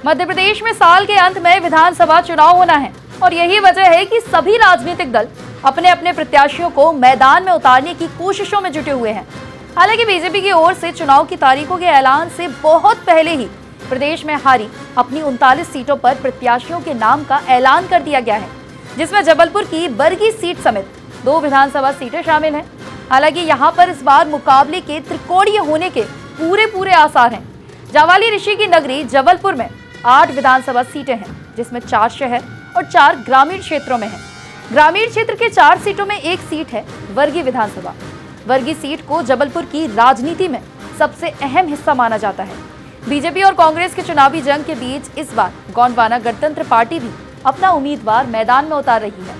मध्य प्रदेश में साल के अंत में विधानसभा चुनाव होना है और यही वजह है कि सभी राजनीतिक दल अपने अपने प्रत्याशियों को मैदान में उतारने की कोशिशों में जुटे हुए हैं। हालांकि बीजेपी की ओर से चुनाव की तारीखों के ऐलान से बहुत पहले ही प्रदेश में हारी अपनी 39 सीटों पर प्रत्याशियों के नाम का ऐलान कर दिया गया है, जिसमें जबलपुर की बरगी सीट समेत 2 विधानसभा सीटें शामिल हैं। हालांकि यहां पर इस बार मुकाबले के त्रिकोणीय होने के पूरे आसार हैं। जावाली ऋषि की नगरी जबलपुर में 8 विधानसभा सीटें हैं, जिसमें 4 शहर और 4 ग्रामीण क्षेत्रों में हैं। ग्रामीण क्षेत्र के 4 सीटों में एक सीट है वर्गी विधानसभा। वर्गी सीट को जबलपुर की राजनीति में सबसे अहम हिस्सा माना जाता है। बीजेपी और कांग्रेस के चुनावी जंग के बीच इस बार गोंडवाना गणतंत्र पार्टी भी अपना उम्मीदवार मैदान में उतार रही है।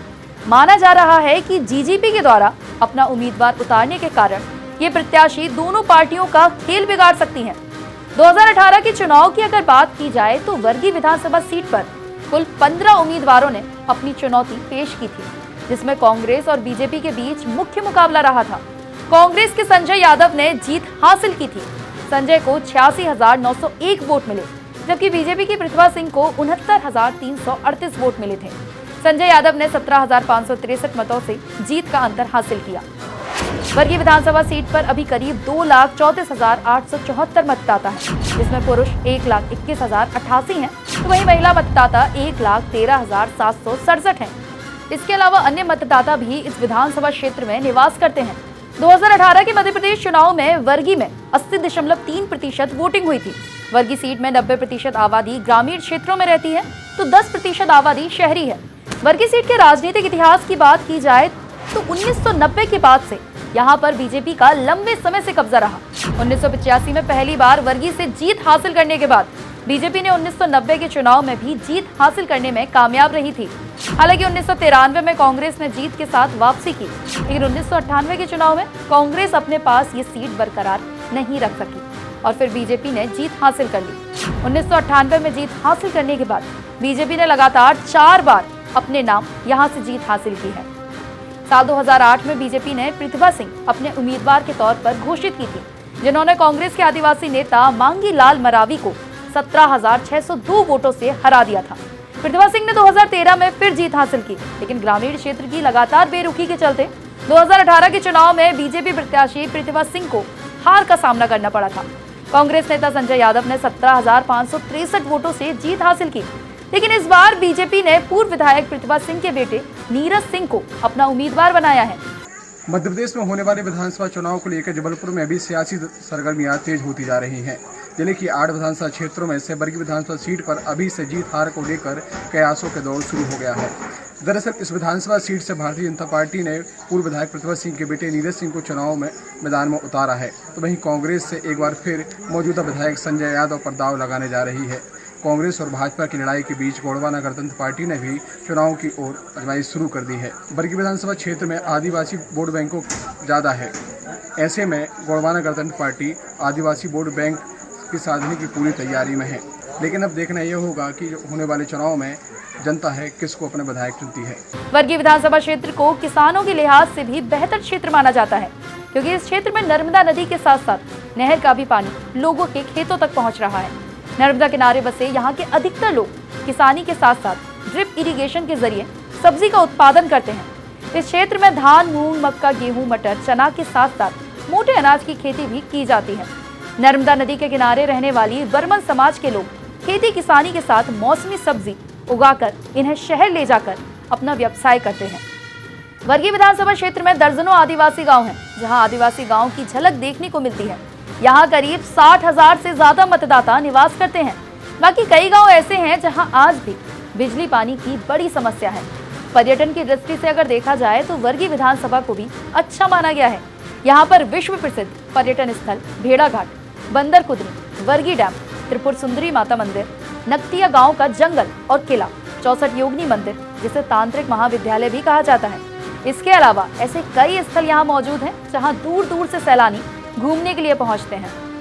माना जा रहा है कि जीजीपी के द्वारा अपना उम्मीदवार उतारने के कारण ये प्रत्याशी दोनों पार्टियों का खेल बिगाड़ सकती हैं। 2018 के चुनाव की अगर बात की जाए तो वर्गी विधानसभा सीट पर कुल 15 उम्मीदवारों ने अपनी चुनौती पेश की थी, जिसमें कांग्रेस और बीजेपी के बीच मुख्य मुकाबला रहा था। कांग्रेस के संजय यादव ने जीत हासिल की थी। संजय को 86,901 वोट मिले, जबकि बीजेपी की प्रतिभा सिंह को 69,338 वोट मिले थे। संजय यादव ने 17,563 मतों से जीत का अंतर हासिल किया। वर्गी विधानसभा सीट पर अभी करीब 2,34,874 मतदाता हैं, जिसमें पुरुष 1,21,088 हैं, तो वहीं महिला मतदाता 1,13,767 हैं। इसके अलावा अन्य मतदाता भी इस विधानसभा क्षेत्र में निवास करते हैं। 2018 के मध्य प्रदेश चुनाव में वर्गी में 80.3% वोटिंग हुई थी। वर्गी सीट में 90% आबादी ग्रामीण क्षेत्रों में रहती है, तो 10% आबादी शहरी है। वर्गी सीट के राजनीतिक इतिहास की बात की जाए तो 1990 के बाद से यहाँ पर बीजेपी का लंबे समय से कब्जा रहा। 1985 में पहली बार वर्गी से जीत हासिल करने के बाद बीजेपी ने 1990 के चुनाव में भी जीत हासिल करने में कामयाब रही थी। हालांकि 1993 में कांग्रेस ने जीत के साथ वापसी की, लेकिन 1998 के चुनाव में कांग्रेस अपने पास ये सीट बरकरार नहीं रख सकी और फिर बीजेपी ने जीत हासिल कर ली। 1998 में जीत हासिल करने के बाद बीजेपी ने लगातार 4 बार अपने नाम यहाँ से जीत हासिल की है। साल 2008 में बीजेपी ने प्रतिभा सिंह अपने उम्मीदवार के तौर पर घोषित की थी, जिन्होंने कांग्रेस के आदिवासी नेता मांगी लाल मरावी को 17,602 वोटों से हरा दिया था। प्रतिभा सिंह ने 2013 में फिर जीत हासिल की, लेकिन ग्रामीण क्षेत्र की लगातार बेरुखी के चलते 2018 के चुनाव में बीजेपी प्रत्याशी प्रतिभा सिंह को हार का सामना करना पड़ा था। कांग्रेस नेता संजय यादव ने 17,563 वोटों से जीत हासिल की, लेकिन इस बार बीजेपी ने पूर्व विधायक प्रतिभा सिंह के बेटे नीरज सिंह को अपना उम्मीदवार बनाया है। मध्य प्रदेश में होने वाले विधानसभा चुनाव को लेकर जबलपुर में अभी सियासी सरगर्मियां तेज होती जा रही हैं। जिले की 8 विधानसभा क्षेत्रों में से वर्गी विधानसभा सीट पर अभी से जीत हार को लेकर कयासों के दौर शुरू हो गया है। दरअसल इस विधानसभा सीट से भारतीय जनता पार्टी ने पूर्व विधायक प्रतिभा सिंह के बेटे नीरज सिंह को चुनाव में मैदान में उतारा है, तो वहीं कांग्रेस से एक बार फिर मौजूदा विधायक संजय यादव पर दाव लगाने जा रही है। कांग्रेस और भाजपा की लड़ाई के बीच गोंडवाना गणतंत्र पार्टी ने भी चुनाव की ओर आजमाइश शुरू कर दी है। वर्गी विधानसभा क्षेत्र में आदिवासी वोट बैंकों ज़्यादा है। ऐसे में गोंडवाना गणतंत्र पार्टी आदिवासी वोट बैंक की साधने की पूरी तैयारी में है, लेकिन अब देखना यह होगा कि होने वाले चुनाव में जनता है किसको अपने विधायक चुनती है। वर्गी विधानसभा क्षेत्र को किसानों के लिहाज से भी बेहतर क्षेत्र माना जाता है, क्योंकि इस क्षेत्र में नर्मदा नदी के साथ साथ नहर का भी पानी लोगों के खेतों तक पहुँच रहा है। नर्मदा किनारे बसे यहाँ के अधिकतर लोग किसानी के साथ साथ ड्रिप इरिगेशन के जरिए सब्जी का उत्पादन करते हैं। इस क्षेत्र में धान, मूंग, मक्का, गेहूं, मटर, चना के साथ साथ मोटे अनाज की खेती भी की जाती है। नर्मदा नदी के किनारे रहने वाली वर्मन समाज के लोग खेती किसानी के साथ मौसमी सब्जी उगाकर इन्हें शहर ले जाकर अपना व्यवसाय करते हैं। वर्गी विधानसभा क्षेत्र में दर्जनों आदिवासी गाँव हैं, जहाँ आदिवासी गाँव की झलक देखने को मिलती है। यहाँ करीब 60,000 से ज्यादा मतदाता निवास करते हैं। बाकी कई गांव ऐसे हैं जहां आज भी बिजली पानी की बड़ी समस्या है। पर्यटन की दृष्टि से अगर देखा जाए तो वर्गी विधानसभा को भी अच्छा माना गया है। यहाँ पर विश्व प्रसिद्ध पर्यटन स्थल भेड़ा घाट, बंदर कुदरी, वर्गी डैम, त्रिपुर सुंदरी माता मंदिर, नकटिया गाँव का जंगल और किला, 64 योगिनी मंदिर, जिसे तांत्रिक महाविद्यालय भी कहा जाता है। इसके अलावा ऐसे कई स्थल यहाँ मौजूद हैं जहाँ दूर दूर से सैलानी घूमने के लिए पहुंचते हैं।